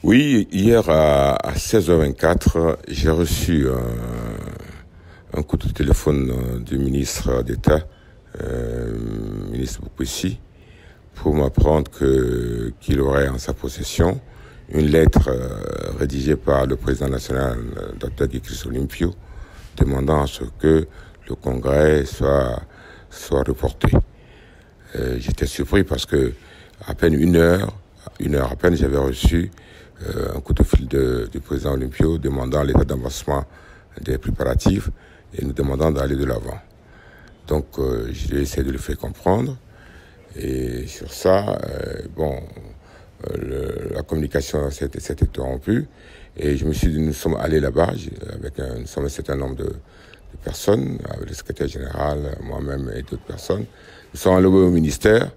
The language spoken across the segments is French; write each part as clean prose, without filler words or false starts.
Oui, hier à 16h24, j'ai reçu un coup de téléphone du ministre d'État, ministre Boukouessi, pour m'apprendre qu'il aurait en sa possession une lettre rédigée par le président national, Dr Guy Christophe Olympio, demandant à ce que le congrès soit reporté. J'étais surpris parce que à peine une heure à peine, j'avais reçu un coup de fil du président Olympio demandant l'état d'avancement des préparatifs et nous demandant d'aller de l'avant. Donc, j'ai essayé de le faire comprendre. Et sur ça, la communication s'est interrompue. Et je me suis dit, nous sommes allés là-bas nous sommes un certain nombre de personnes, avec le secrétaire général, moi-même et d'autres personnes. Nous sommes allés au ministère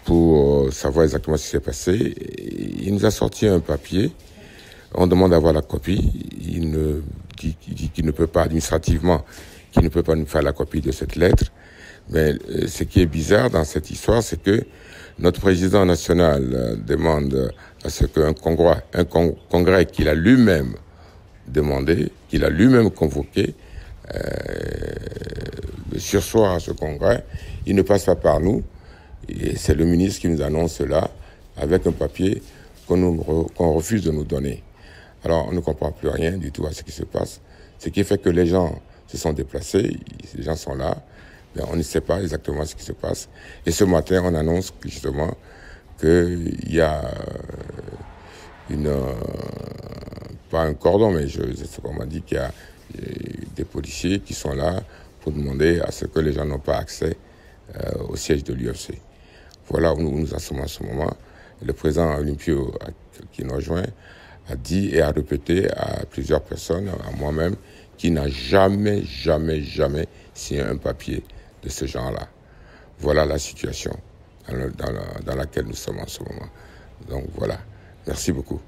pour savoir exactement ce qui s'est passé. Il nous a sorti un papier. On demande d'avoir la copie. Il dit qu'il ne peut pas administrativement, qu'il ne peut pas nous faire la copie de cette lettre. Mais ce qui est bizarre dans cette histoire, c'est que notre président national demande à ce qu'un congrès qu'il a lui-même demandé, qu'il a lui-même convoqué, sursoir à ce congrès, il ne passe pas par nous. Et c'est le ministre qui nous annonce cela avec un papier qu'on refuse de nous donner. Alors, on ne comprend plus rien du tout à ce qui se passe. Ce qui fait que les gens se sont déplacés, les gens sont là, mais on ne sait pas exactement ce qui se passe. Et ce matin, on annonce justement qu'il y a pas un cordon, mais je sais pas, on m'a dit qu'il y a des policiers qui sont là pour demander à ce que les gens n'ont pas accès au siège de l'UFC. Voilà où nous en sommes en ce moment. Le président Olympio, qui nous rejoint, a dit et a répété à plusieurs personnes, à moi-même, qu'il n'a jamais signé un papier de ce genre-là. Voilà la situation dans laquelle nous sommes en ce moment. Donc voilà. Merci beaucoup.